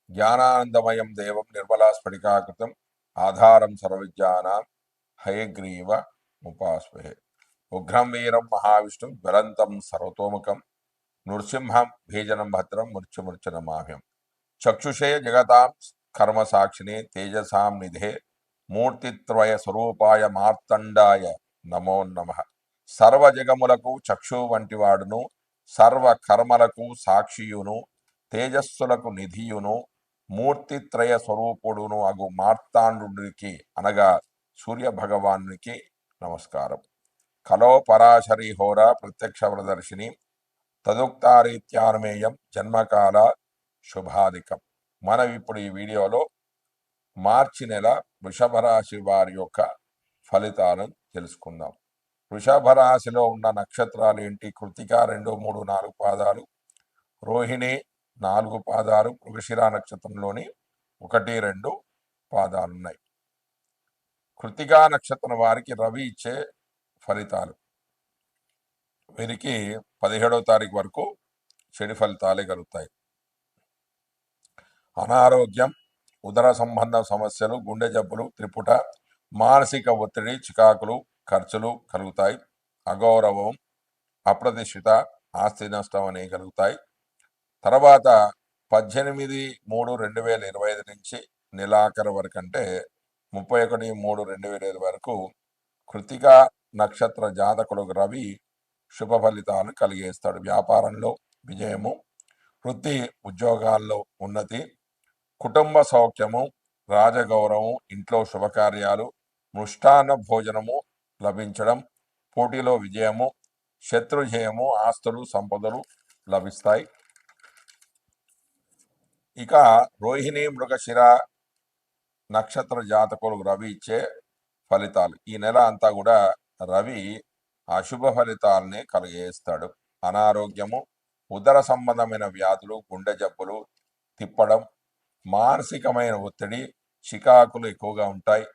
జ్ఞానానందమయం దేవం నిర్మలాస్ఫటికాకృతం ఆధారం సర్వవిద్యానాం హయగ్రీవ ముపాస్మహే. ఉగ్రం వీరం మహావిష్ణుం జ్వలంతం సర్వతోముఖం నృసింహం భీజనం భద్రం మృత్యుమృత్యునమాహ్యం. చక్షుషే జగతాం కర్మసాక్షిణే తేజసాం నిధే మూర్తిత్రయ స్వరూపాయ మార్తండాయ నమో నమః. సర్వజగములకు చక్షు వంటివాడును, సర్వ కర్మలకు సాక్షియును, తేజస్సులకు నిధియును, మూర్తిత్రయ స్వరూపుడును అగు మార్తాండునికి అనగా సూర్య భగవానునికి నమస్కారం. కలో పరాశరి హోర ప్రత్యక్ష ప్రదర్శిని తదుక్తారీత్యానుమేయం జన్మకాల శుభాధికం. మనం ఇప్పుడు ఈ వీడియోలో మార్చి నెల వృషభ రాశి వారి యొక్క ఫలితాలను తెలుసుకుందాం. వృషభ రాశిలో ఉన్న నక్షత్రాలు ఏంటి? కృతిక 2, 3, 4 పాదాలు, రోహిణి 4 పాదాలు, మృగశిర నక్షత్రంలోని 1, 2 పాదాలు ఉన్నాయి. కృతికా నక్షత్రం వారికి రవి ఇచ్చే ఫలితాలు. వీరికి 17వ తారీఖు వరకు చెడు ఫలితాలే కలుగుతాయి. అనారోగ్యం, ఉదర సంబంధ సమస్యలు, గుండె జబ్బులు, త్రిపుట, మానసిక ఒత్తిడి, చికాకులు, ఖర్చులు కలుగుతాయి. అగౌరవం, అప్రతిష్ఠిత, ఆస్తి నష్టం అనేవి కలుగుతాయి. తర్వాత 18/3/2025 నుంచి నెలాఖరు వరకు అంటే 31/3/2020 వరకు కృతికా నక్షత్ర జాతకులకు రవి శుభ ఫలితాలను కలిగేస్తాడు. వ్యాపారంలో విజయము, వృత్తి ఉద్యోగాల్లో ఉన్నతి, కుటుంబ సౌఖ్యము, రాజగౌరవం, ఇంట్లో శుభకార్యాలు, మృష్టాన్న భోజనము లభించడం, పోటీలో విజయము, శత్రుజయము, ఆస్తులు సంపదలు లభిస్తాయి. ఇక రోహిణి మృగశిర నక్షత్ర జాతకులకు రవి ఇచ్చే ఫలితాలు. ఈ నెల అంతా కూడా రవి అశుభ ఫలితాలనే కలిగేస్తాడు. అనారోగ్యము, ఉదర సంబంధమైన వ్యాధులు, గుండె జబ్బులు, తిప్పడం, మానసికమైన ఒత్తిడి, చికాకులు ఎక్కువగా ఉంటాయి,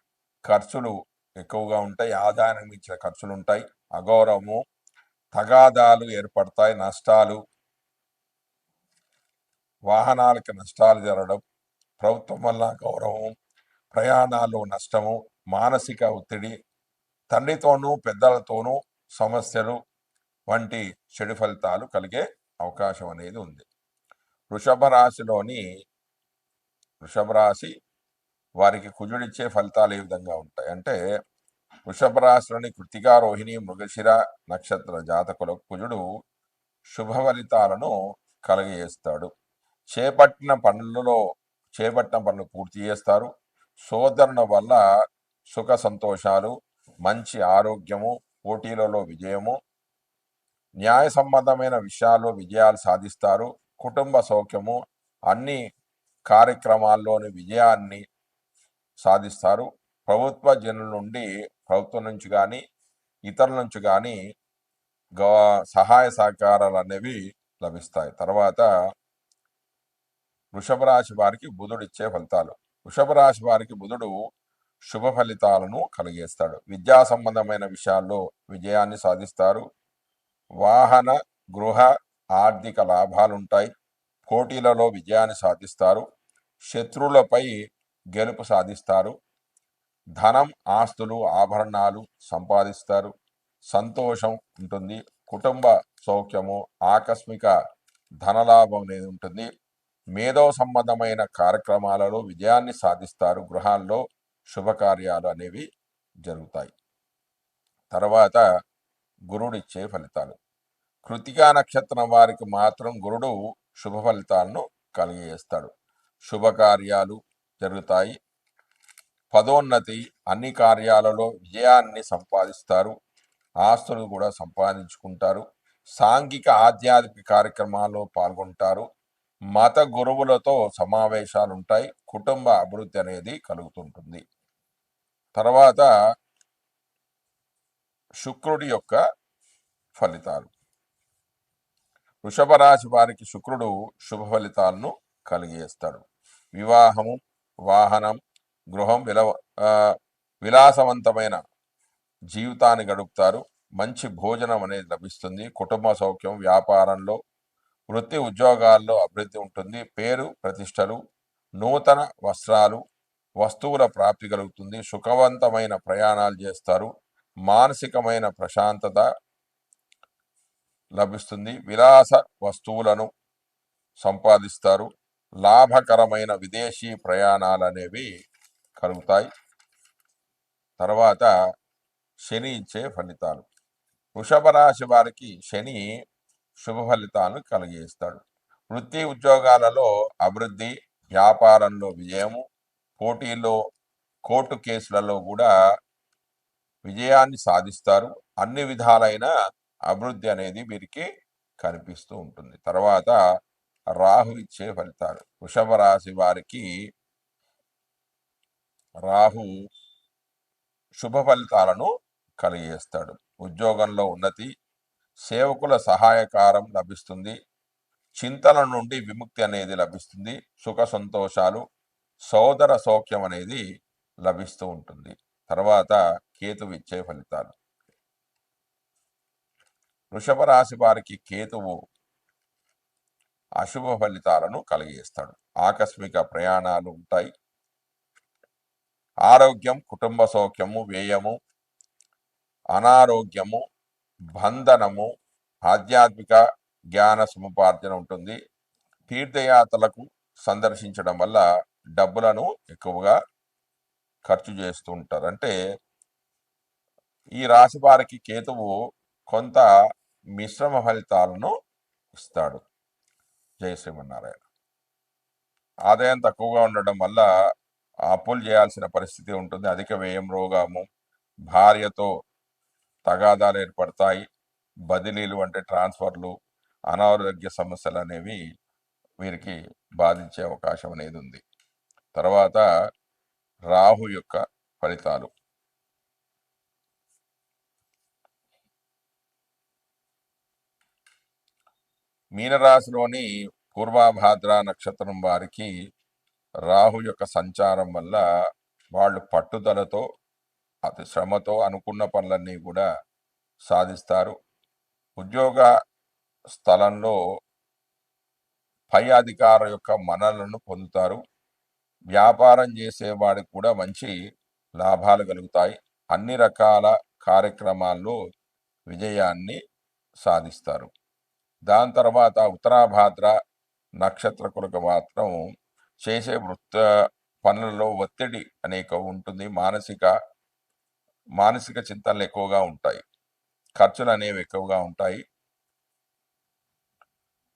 ఖర్చులు ఎక్కువగా ఉంటాయి, ఆదాయానికి మించిన ఖర్చులు ఉంటాయి, అగౌరవము, తగాదాలు ఏర్పడతాయి, నష్టాలు, వాహనాలకి నష్టాలు జరగడం, ప్రభుత్వం వల్ల గౌరవం, ప్రయాణాల్లో నష్టము, మానసిక ఒత్తిడి, తండ్రితోనూ పెద్దలతోనూ సమస్యలు వంటి చెడు ఫలితాలు కలిగే అవకాశం అనేది ఉంది. వృషభ రాశి వారికి కుజుడిచ్చే ఫలితాలు ఏ విధంగా ఉంటాయి అంటే, వృషభ రాశిలోని కృతికా, రోహిణి, మృగశిర నక్షత్ర జాతకులకు కుజుడు శుభ ఫలితాలను కలిగజేస్తాడు. చేపట్టిన పనులు పూర్తి చేస్తారు. సోదరుల వల్ల సుఖ సంతోషాలు, మంచి ఆరోగ్యము, పోటీలలో విజయము, న్యాయ సంబంధమైన విషయాల్లో విజయాలు సాధిస్తారు. కుటుంబ సౌఖ్యము, అన్ని కార్యక్రమాల్లోని విజయాన్ని సాధిస్తారు. ప్రభుత్వం నుంచి కానీ ఇతరుల నుంచి కానీ సహాయ సహకారాలు అనేవి లభిస్తాయి. తర్వాత వృషభ రాశి వారికి బుధుడు ఇచ్చే ఫలితాలు. వృషభ రాశి వారికి బుధుడు శుభ ఫలితాలను కలిగేస్తాడు. విద్యా సంబంధమైన విషయాల్లో విజయాన్ని సాధిస్తారు. వాహన, గృహ, ఆర్థిక లాభాలుంటాయి. పోటీలలో విజయాన్ని సాధిస్తారు. శత్రువులపై గెలుపు సాధిస్తారు. ధనం, ఆస్తులు, ఆభరణాలు సంపాదిస్తారు. సంతోషం ఉంటుంది. కుటుంబ సౌఖ్యము, ఆకస్మిక ధనలాభం అనేది ఉంటుంది. మేధో సంబంధమైన కార్యక్రమాలలో విజయాన్ని సాధిస్తారు. గృహాల్లో శుభకార్యాలు అనేవి జరుగుతాయి. తర్వాత గురుడిచ్చే ఫలితాలు. కృతికా నక్షత్రం వారికి మాత్రం గురుడు శుభ ఫలితాలను కలిగజేస్తాడు. శుభకార్యాలు జరుగుతాయి. పదోన్నతి, అన్ని కార్యాలలో విజయాన్ని సంపాదిస్తారు. ఆస్తులు కూడా సంపాదించుకుంటారు. సాంఘిక ఆధ్యాత్మిక కార్యక్రమాల్లో పాల్గొంటారు. మత గురువులతో సమావేశాలు ఉంటాయి. కుటుంబ అభివృద్ధి అనేది కలుగుతుంటుంది. తర్వాత శుక్రుడి యొక్క ఫలితాలు. వృషభ రాశి వారికి శుక్రుడు శుభ ఫలితాలను కలిగజేస్తాడు. వివాహము, వాహనం, గృహం, విలాసవంతమైన జీవితాన్ని గడుపుతారు. మంచి భోజనం అనేది లభిస్తుంది. కుటుంబ సౌఖ్యం, వ్యాపారంలో, వృత్తి ఉద్యోగాల్లో అభివృద్ధి ఉంటుంది. పేరు ప్రతిష్టలు, నూతన వస్త్రాలు, వస్తువుల ప్రాప్తి కలుగుతుంది. సుఖవంతమైన ప్రయాణాలు చేస్తారు. మానసికమైన ప్రశాంతత లభిస్తుంది. విలాస వస్తువులను సంపాదిస్తారు. లాభకరమైన విదేశీ ప్రయాణాలు అనేవి కలుగుతాయి. తర్వాత శని ఇచ్చే ఫలితాలు. వృషభ రాశి వారికి శని శుభ ఫలితాలను కలిగిస్తాడు. వృత్తి ఉద్యోగాలలో అభివృద్ధి, వ్యాపారంలో విజయము, పోటీల్లో కోర్టు కేసులలో కూడా విజయాన్ని సాధిస్తారు. అన్ని విధాలైన అభివృద్ధి అనేది వీరికి కనిపిస్తూ ఉంటుంది. తర్వాత రాహు ఇచ్చే ఫలితాలు. వృషభ రాశి వారికి రాహు శుభ ఫలితాలను కలిగేస్తాడు. ఉద్యోగంలో ఉన్నతి, సేవకుల సహాయకారం లభిస్తుంది. చింతల నుండి విముక్తి అనేది లభిస్తుంది. సుఖ సంతోషాలు, సోదర సౌఖ్యం అనేది లభిస్తూ ఉంటుంది. తర్వాత కేతువు ఇచ్చే ఫలితాలు. వృషభ రాశి వారికి కేతువు అశుభ ఫలితాలను కలిగిస్తాడు. ఆకస్మిక ప్రయాణాలు ఉంటాయి. ఆరోగ్యం, కుటుంబ సౌఖ్యము, వ్యయము, అనారోగ్యము, బంధనము, ఆధ్యాత్మిక జ్ఞాన సముపార్జన ఉంటుంది. తీర్థయాత్రలకు సందర్శించడం వల్ల డబ్బులను ఎక్కువగా ఖర్చు చేస్తూ ఉంటారు. అంటే ఈ రాశి వారికి కేతువు కొంత మిశ్రమ ఫలితాలను ఇస్తాడు. జై శ్రీమన్నారాయణ. ఆదాయం తక్కువగా ఉండడం వల్ల అప్పులు చేయాల్సిన పరిస్థితి ఉంటుంది. అధిక వ్యయం, రోగము, భార్యతో తగాదాలు ఏర్పడతాయి. బదిలీలు అంటే ట్రాన్స్ఫర్లు, అనారోగ్య సమస్యలు అనేవి వీరికి బాధించే అవకాశం అనేది ఉంది. తర్వాత రాహు యొక్క ఫలితాలు. మీనరాశిలోని పూర్వభాద్ర నక్షత్రం వారికి రాహు యొక్క సంచారం వల్ల వాళ్ళు పట్టుదలతో, అతి శ్రమతో అనుకున్న పనులన్నీ కూడా సాధిస్తారు. ఉద్యోగ స్థలంలో పై అధికార యొక్క మన్ననలను పొందుతారు. వ్యాపారం చేసేవాడికి కూడా మంచి లాభాలు కలుగుతాయి. అన్ని రకాల కార్యక్రమాల్లో విజయాన్ని సాధిస్తారు. దాని తర్వాత ఉత్తరాభాద్ర నక్షత్రకులకు మాత్రం చేసే పనులలో ఒత్తిడి అనేక ఉంటుంది. మానసిక చింతనలు ఎక్కువగా ఉంటాయి. ఖర్చులు అనేవి ఎక్కువగా ఉంటాయి.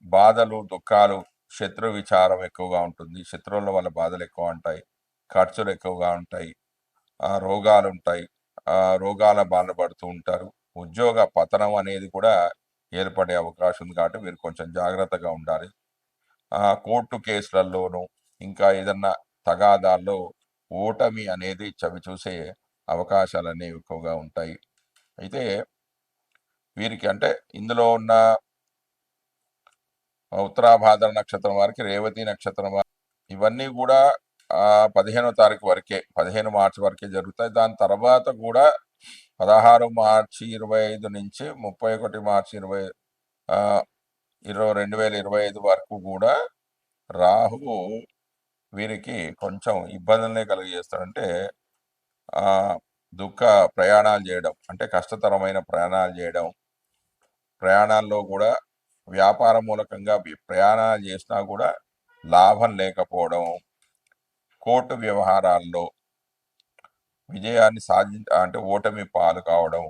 బాధలు, దుఃఖాలు, శత్రు విచారం ఎక్కువగా ఉంటుంది. శత్రువుల వల్ల బాధలు ఎక్కువ ఉంటాయి. ఖర్చులు ఎక్కువగా ఉంటాయి. రోగాలు ఉంటాయి. రోగాల బాధ పడుతూ ఉంటారు. ఉద్యోగ పతనం అనేది కూడా ఏర్పడే అవకాశం ఉంది. కాబట్టి మీరు కొంచెం జాగ్రత్తగా ఉండాలి. కోర్టు కేసులలోనూ ఇంకా ఏదన్నా తగాదాల్లో ఓటమి అనేది చవి చూసే అవకాశాలు అనేవి ఎక్కువగా ఉంటాయి. అయితే వీరికి అంటే ఇందులో ఉన్న ఉత్తరాభాద్ర నక్షత్రం వారికి, రేవతి నక్షత్రం వారికి ఇవన్నీ కూడా 15వ తారీఖు వరకే, 15 మార్చి వరకే జరుగుతాయి. దాని తర్వాత కూడా 16 మార్చి 25 నుంచి 31 మార్చి 2025 వరకు కూడా రాహువు వీరికి కొంచెం ఇబ్బందులనే కలిగజేస్తాడంటే దుఃఖ ప్రయాణాలు చేయడం, అంటే కష్టతరమైన ప్రయాణాలు చేయడం, ప్రయాణాల్లో కూడా వ్యాపారం మూలకంగా ప్రయాణాలు చేసినా కూడా లాభం లేకపోవడం, కోర్టు వ్యవహారాల్లో విజయాన్ని అంటే ఓటమి పాలు కావడం,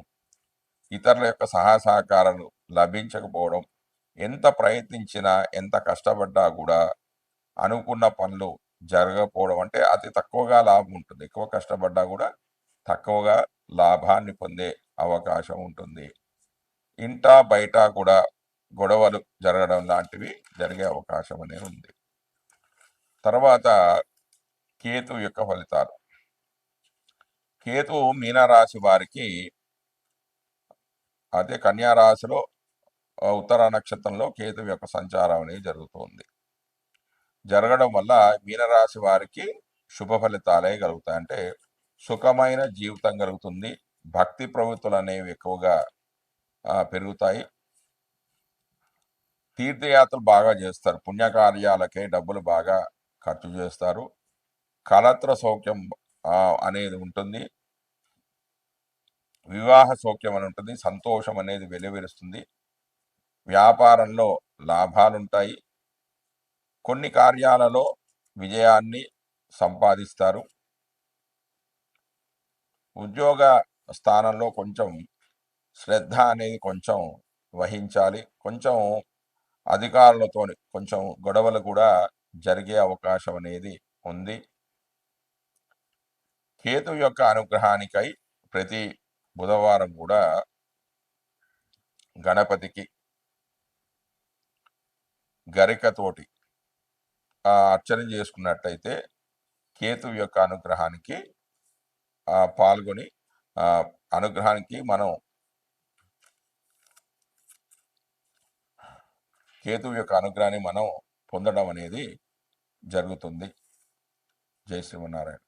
ఇతరుల యొక్క సహకారాలు లభించకపోవడం, ఎంత ప్రయత్నించినా ఎంత కష్టపడ్డా కూడా అనుకున్న పనులు జరగకపోవడం, అంటే అతి తక్కువగా లాభం ఉంటుంది. ఎక్కువ కష్టపడ్డా కూడా తక్కువగా లాభాన్ని పొందే అవకాశం ఉంటుంది. ఇంట బయట కూడా గొడవలు జరగడం లాంటివి జరిగే అవకాశం అనేది ఉంది. తర్వాత కేతు యొక్క ఫలితాలు. కేతువు మీనరాశి వారికి అదే కన్యా రాశిలో ఉత్తర నక్షత్రంలో కేతు యొక్క సంచారం అనేది జరుగుతుంది. జరగడం వల్ల మీనరాశి వారికి శుభ ఫలితాలే కలుగుతాయి. అంటే సుఖమైన జీవితం కలుగుతుంది. భక్తి ప్రవృత్తులు అనేవి ఎక్కువగా పెరుగుతాయి. తీర్థయాత్రలు బాగా చేస్తారు. పుణ్యకార్యాలకే డబ్బులు బాగా ఖర్చు చేస్తారు. కళత్ర సౌఖ్యం అనేది ఉంటుంది. వివాహ సౌఖ్యం అని ఉంటుంది. సంతోషం అనేది వెలువరుస్తుంది. వ్యాపారంలో లాభాలుంటాయి. కొన్ని కార్యాలలో విజయాన్ని సంపాదిస్తారు. ఉద్యోగ స్థానంలో కొంచెం శ్రద్ధ అనేది కొంచెం వహించాలి. కొంచెం అధికారులతో కొంచెం గొడవలు కూడా జరిగే అవకాశం అనేది ఉంది. కేతు యొక్క అనుగ్రహానికై ప్రతి బుధవారం కూడా గణపతికి గరికతోటి అర్చన చేసుకున్నట్టయితే కేతు యొక్క అనుగ్రహానికి పాల్గొని అనుగ్రహానికి మనం కేతు యొక్క అనుగ్రహాన్ని మనం పొందడం అనేది జరుగుతుంది. జై శ్రీమన్నారాయణ.